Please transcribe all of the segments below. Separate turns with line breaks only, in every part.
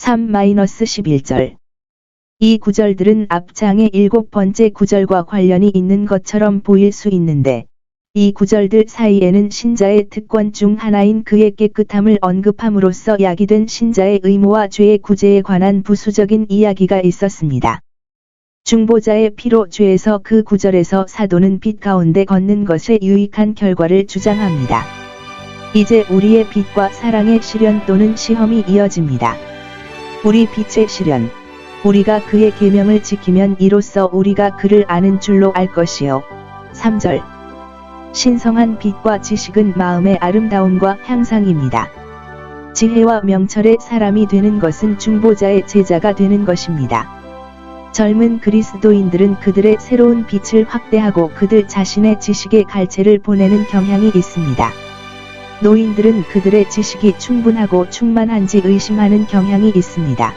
3-11절. 이 구절들은 앞장의 7번째 구절과 관련이 있는 것처럼 보일 수 있는데, 이 구절들 사이에는 신자의 특권 중 하나인 그의 깨끗함을 언급함으로써 야기된 신자의 의무와 죄의 구제에 관한 부수적인 이야기가 있었습니다. 중보자의 피로 죄에서 그 구절에서 사도는 빛 가운데 걷는 것에 유익한 결과를 주장합니다. 이제 우리의 빛과 사랑의 시련 또는 시험이 이어집니다. 우리 빛의 시련. 우리가 그의 계명을 지키면 이로써 우리가 그를 아는 줄로 알 것이요. 3절. 신성한 빛과 지식은 마음의 아름다움과 향상입니다. 지혜와 명철의 사람이 되는 것은 중보자의 제자가 되는 것입니다. 젊은 그리스도인들은 그들의 새로운 빛을 확대하고 그들 자신의 지식의 갈채를 보내는 경향이 있습니다. 노인들은 그들의 지식이 충분하고 충만한지 의심하는 경향이 있습니다.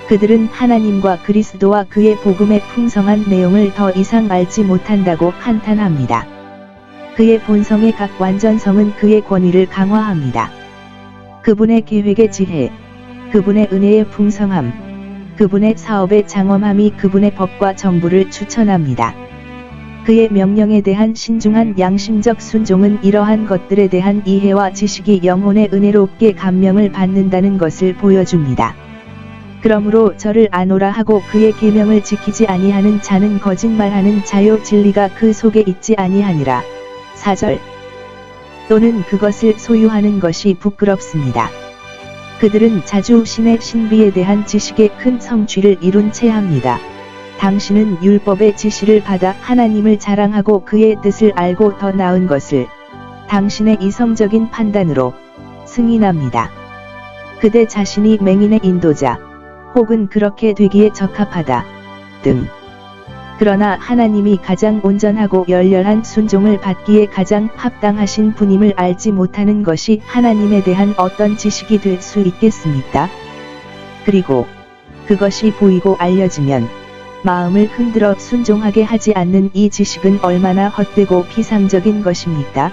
그들은 하나님과 그리스도와 그의 복음의 풍성한 내용을 더 이상 알지 못한다고 한탄합니다. 그의 본성의 각 완전성은 그의 권위를 강화합니다. 그분의 계획의 지혜, 그분의 은혜의 풍성함, 그분의 사업의 장엄함이 그분의 법과 정부를 추천합니다. 그의 명령에 대한 신중한 양심적 순종은 이러한 것들에 대한 이해와 지식이 영혼의 은혜롭게 감명을 받는다는 것을 보여줍니다. 그러므로 저를 아노라 하고 그의 계명을 지키지 아니하는 자는 거짓말하는 자요 진리가 그 속에 있지 아니하니라. 4절. 또는 그것을 소유하는 것이 부끄럽습니다. 그들은 자주 신의 신비에 대한 지식의 큰 성취를 이룬 채 합니다. 당신은 율법의 지시를 받아 하나님을 자랑하고 그의 뜻을 알고 더 나은 것을 당신의 이성적인 판단으로 승인합니다. 그대 자신이 맹인의 인도자 혹은 그렇게 되기에 적합하다 등. 그러나 하나님이 가장 온전하고 열렬한 순종을 받기에 가장 합당하신 분임을 알지 못하는 것이 하나님에 대한 어떤 지식이 될 수 있겠습니까? 그리고 그것이 보이고 알려지면 마음을 흔들어 순종하게 하지 않는 이 지식은 얼마나 헛되고 비상적인 것입니까?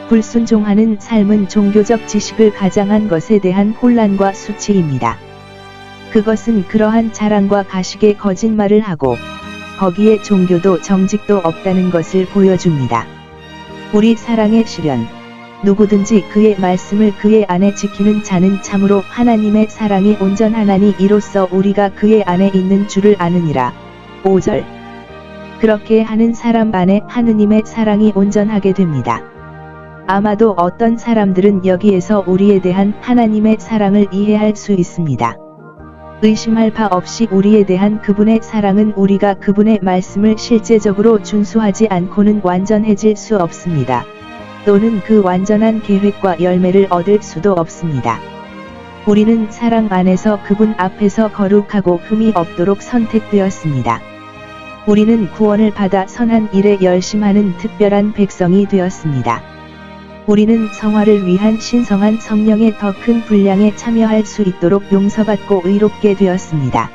불순종하는 삶은 종교적 지식을 가장한 것에 대한 혼란과 수치입니다. 그것은 그러한 자랑과 가식의 거짓말을 하고 거기에 종교도 정직도 없다는 것을 보여줍니다. 우리 사랑의 시련. 누구든지 그의 말씀을 그의 안에 지키는 자는 참으로 하나님의 사랑이 온전하나니 이로써 우리가 그의 안에 있는 줄을 아느니라. 5절. 그렇게 하는 사람 안에 하느님의 사랑이 온전하게 됩니다. 아마도 어떤 사람들은 여기에서 우리에 대한 하나님의 사랑을 이해할 수 있습니다. 의심할 바 없이 우리에 대한 그분의 사랑은 우리가 그분의 말씀을 실제적으로 준수하지 않고는 완전해질 수 없습니다. 또는 그 완전한 계획과 열매를 얻을 수도 없습니다. 우리는 사랑 안에서 그분 앞에서 거룩하고 흠이 없도록 선택되었습니다. 우리는 구원을 받아 선한 일에 열심하는 특별한 백성이 되었습니다. 우리는 성화를 위한 신성한 성령의 더 큰 분량에 참여할 수 있도록 용서받고 의롭게 되었습니다.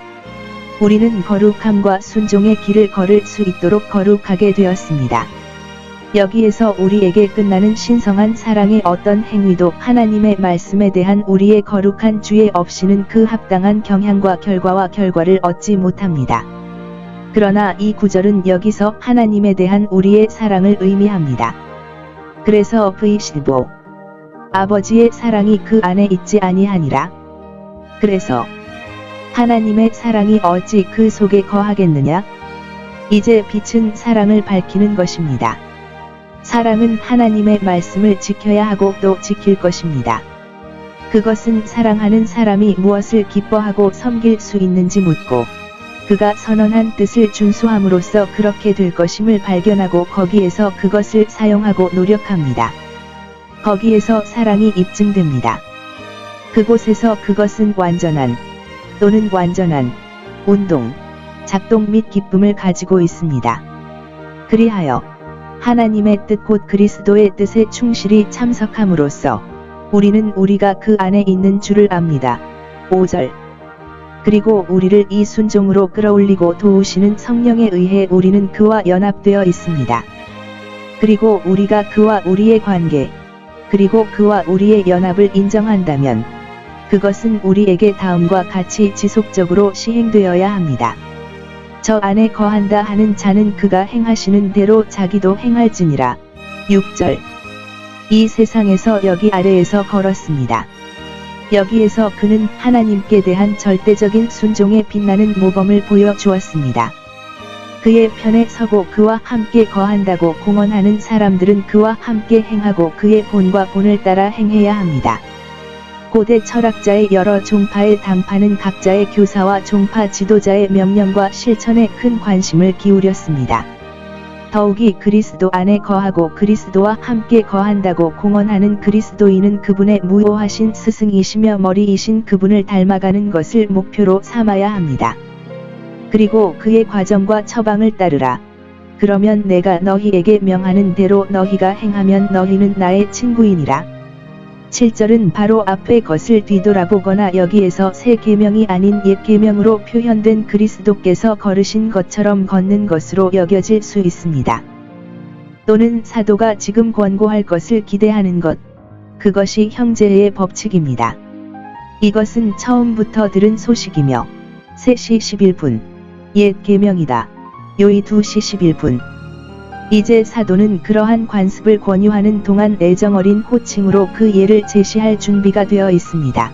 우리는 거룩함과 순종의 길을 걸을 수 있도록 거룩하게 되었습니다. 여기에서 우리에게 끝나는 신성한 사랑의 어떤 행위도 하나님의 말씀에 대한 우리의 거룩한 주의 없이는 그 합당한 경향과 결과를 얻지 못합니다. 그러나 이 구절은 여기서 하나님에 대한 우리의 사랑을 의미합니다. 그래서 V15. 아버지의 사랑이 그 안에 있지 아니하니라. 그래서 하나님의 사랑이 어찌 그 속에 거하겠느냐? 이제 빛은 사랑을 밝히는 것입니다. 사랑은 하나님의 말씀을 지켜야 하고 또 지킬 것입니다. 그것은 사랑하는 사람이 무엇을 기뻐하고 섬길 수 있는지 묻고 그가 선언한 뜻을 준수함으로써 그렇게 될 것임을 발견하고 거기에서 그것을 사용하고 노력합니다. 거기에서 사랑이 입증됩니다. 그곳에서 그것은 완전한 또는 완전한 운동, 작동 및 기쁨을 가지고 있습니다. 그리하여 하나님의 뜻 곧 그리스도의 뜻에 충실히 참석함으로써 우리는 우리가 그 안에 있는 줄을 압니다. 5절. 그리고 우리를 이 순종으로 끌어올리고 도우시는 성령에 의해 우리는 그와 연합되어 있습니다. 그리고 우리가 그와 우리의 관계, 그리고 그와 우리의 연합을 인정한다면 그것은 우리에게 다음과 같이 지속적으로 시행되어야 합니다. 저 안에 거한다 하는 자는 그가 행하시는 대로 자기도 행할지니라. 6절. 이 세상에서 여기 아래에서 걸었습니다. 여기에서 그는 하나님께 대한 절대적인 순종에 빛나는 모범을 보여주었습니다. 그의 편에 서고 그와 함께 거한다고 공언하는 사람들은 그와 함께 행하고 그의 본과 본을 따라 행해야 합니다. 고대 철학자의 여러 종파의 당파는 각자의 교사와 종파 지도자의 명령과 실천에 큰 관심을 기울였습니다. 더욱이 그리스도 안에 거하고 그리스도와 함께 거한다고 공언하는 그리스도인은 그분의 무오하신 스승이시며 머리이신 그분을 닮아가는 것을 목표로 삼아야 합니다. 그리고 그의 과정과 처방을 따르라. 그러면 내가 너희에게 명하는 대로 너희가 행하면 너희는 나의 친구이니라. 7절은 바로 앞의 것을 뒤돌아보거나 여기에서 새 계명이 아닌 옛 계명으로 표현된 그리스도께서 걸으신 것처럼 걷는 것으로 여겨질 수 있습니다. 또는 사도가 지금 권고할 것을 기대하는 것, 그것이 형제의 법칙입니다. 이것은 처음부터 들은 소식이며 3시 11분, 옛 계명이다. 요이 2시 11분. 이제 사도는 그러한 관습을 권유하는 동안 애정어린 호칭으로 그 예를 제시할 준비가 되어 있습니다.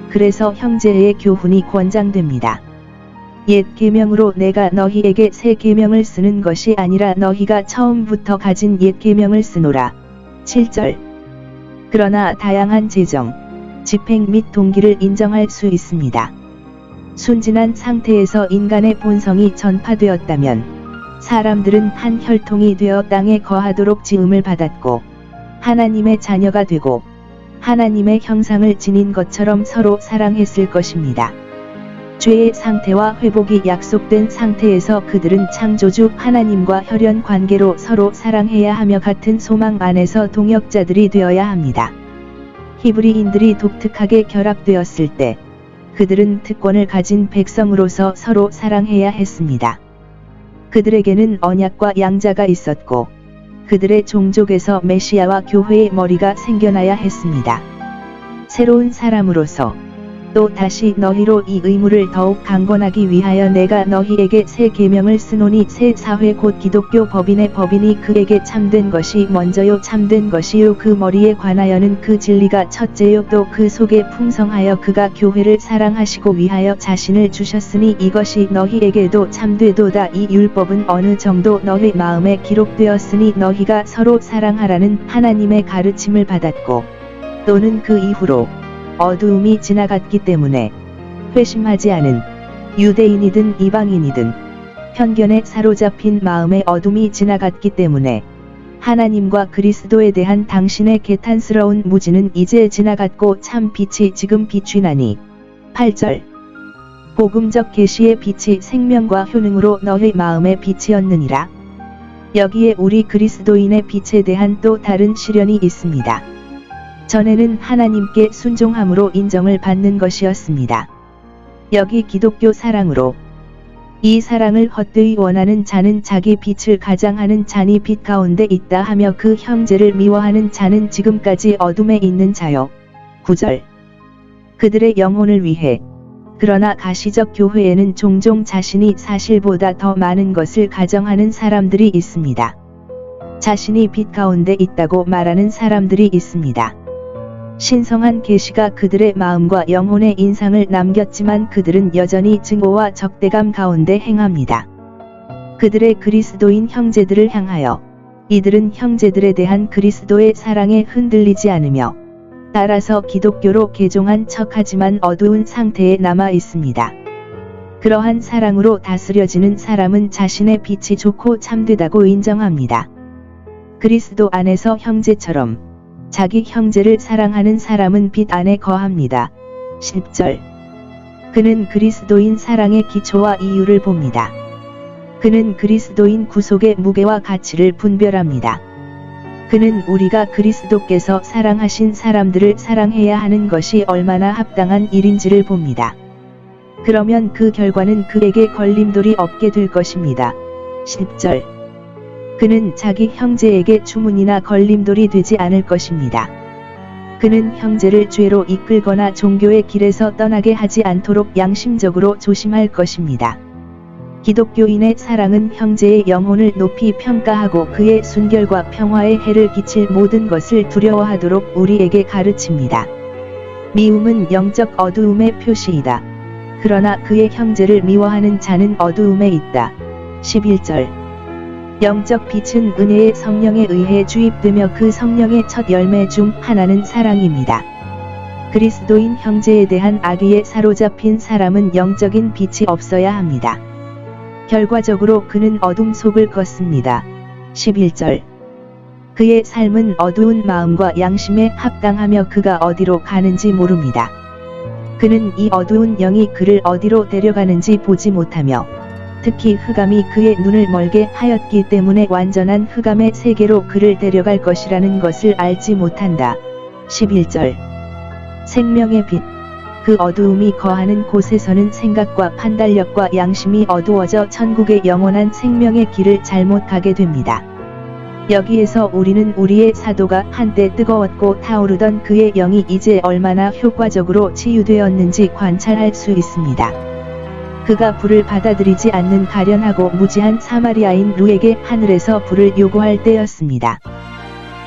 그래서 형제의 교훈이 권장됩니다. 옛 계명으로 내가 너희에게 새 계명을 쓰는 것이 아니라 너희가 처음부터 가진 옛 계명을 쓰노라. 7절. 그러나 다양한 재정, 집행 및 동기를 인정할 수 있습니다. 순진한 상태에서 인간의 본성이 전파되었다면 사람들은 한 혈통이 되어 땅에 거하도록 지음을 받았고 하나님의 자녀가 되고 하나님의 형상을 지닌 것처럼 서로 사랑했을 것입니다. 죄의 상태와 회복이 약속된 상태에서 그들은 창조주 하나님과 혈연 관계로 서로 사랑해야 하며 같은 소망 안에서 동역자들이 되어야 합니다. 히브리인들이 독특하게 결합되었을 때 그들은 특권을 가진 백성으로서 서로 사랑해야 했습니다. 그들에게는 언약과 양자가 있었고 그들의 종족에서 메시아와 교회의 머리가 생겨나야 했습니다. 새로운 사람으로서 또 다시 너희로 이 의무를 더욱 강건하기 위하여 내가 너희에게 새 계명을 쓰노니 새 사회 곧 기독교 법인의 법인이 그에게 참된 것이 먼저요 참된 것이요 그 머리에 관하여는 그 진리가 첫째요 또 그 속에 풍성하여 그가 교회를 사랑하시고 위하여 자신을 주셨으니 이것이 너희에게도 참되도다. 이 율법은 어느 정도 너희 마음에 기록되었으니 너희가 서로 사랑하라는 하나님의 가르침을 받았고 또는 그 이후로 어두움이 지나갔기 때문에 회심하지 않은 유대인이든 이방인이든 편견에 사로잡힌 마음의 어둠이 지나갔기 때문에 하나님과 그리스도에 대한 당신의 개탄스러운 무지는 이제 지나갔고 참 빛이 지금 비추나니. 8절. 복음적 계시의 빛이 생명과 효능으로 너희 마음의 빛이었느니라. 여기에 우리 그리스도인의 빛에 대한 또 다른 시련이 있습니다. 전에는 하나님께 순종함으로 인정을 받는 것이었습니다. 여기 기독교 사랑으로 이 사랑을 헛되이 원하는 자는 자기 빛을 가장하는 자니 빛 가운데 있다 하며 그 형제를 미워하는 자는 지금까지 어둠에 있는 자요. 9절. 그들의 영혼을 위해 그러나 가시적 교회에는 종종 자신이 사실보다 더 많은 것을 가정하는 사람들이 있습니다. 자신이 빛 가운데 있다고 말하는 사람들이 있습니다. 신성한 계시가 그들의 마음과 영혼에 인상을 남겼지만 그들은 여전히 증오와 적대감 가운데 행합니다. 그들의 그리스도인 형제들을 향하여 이들은 형제들에 대한 그리스도의 사랑에 흔들리지 않으며 따라서 기독교로 개종한 척하지만 어두운 상태에 남아 있습니다. 그러한 사랑으로 다스려지는 사람은 자신의 빛이 좋고 참되다고 인정합니다. 그리스도 안에서 형제처럼 자기 형제를 사랑하는 사람은 빛 안에 거합니다. 10절. 그는 그리스도인 사랑의 기초와 이유를 봅니다. 그는 그리스도인 구속의 무게와 가치를 분별합니다. 그는 우리가 그리스도께서 사랑하신 사람들을 사랑해야 하는 것이 얼마나 합당한 일인지를 봅니다. 그러면 그 결과는 그에게 걸림돌이 없게 될 것입니다. 10절. 그는 자기 형제에게 주문이나 걸림돌이 되지 않을 것입니다. 그는 형제를 죄로 이끌거나 종교의 길에서 떠나게 하지 않도록 양심적으로 조심할 것입니다. 기독교인의 사랑은 형제의 영혼을 높이 평가하고 그의 순결과 평화에 해를 끼칠 모든 것을 두려워하도록 우리에게 가르칩니다. 미움은 영적 어두움의 표시이다. 그러나 그의 형제를 미워하는 자는 어두움에 있다. 11절. 영적 빛은 은혜의 성령에 의해 주입되며 그 성령의 첫 열매 중 하나는 사랑입니다. 그리스도인 형제에 대한 악의에 사로잡힌 사람은 영적인 빛이 없어야 합니다. 결과적으로 그는 어둠 속을 걷습니다. 11절. 그의 삶은 어두운 마음과 양심에 합당하며 그가 어디로 가는지 모릅니다. 그는 이 어두운 영이 그를 어디로 데려가는지 보지 못하며 특히 흑암이 그의 눈을 멀게 하였기 때문에 완전한 흑암의 세계로 그를 데려갈 것이라는 것을 알지 못한다. 11절. 생명의 빛. 그 어두움이 거하는 곳에서는 생각과 판단력과 양심이 어두워져 천국의 영원한 생명의 길을 잘못 가게 됩니다. 여기에서 우리는 우리의 사도가 한때 뜨거웠고 타오르던 그의 영이 이제 얼마나 효과적으로 치유되었는지 관찰할 수 있습니다. 그가 불을 받아들이지 않는 가련하고 무지한 사마리아인 룻에게 하늘에서 불을 요구할 때였습니다.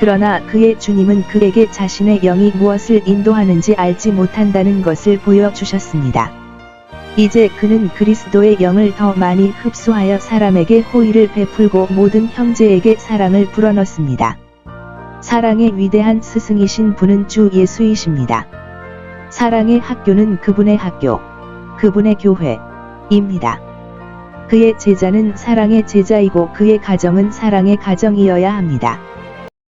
그러나 그의 주님은 그에게 자신의 영이 무엇을 인도하는지 알지 못한다는 것을 보여주셨습니다. 이제 그는 그리스도의 영을 더 많이 흡수하여 사람에게 호의를 베풀고 모든 형제에게 사랑을 불어넣습니다. 사랑의 위대한 스승이신 분은 주 예수이십니다. 사랑의 학교는 그분의 학교, 그분의 교회입니다. 그의 제자는 사랑의 제자이고 그의 가정은 사랑의 가정이어야 합니다.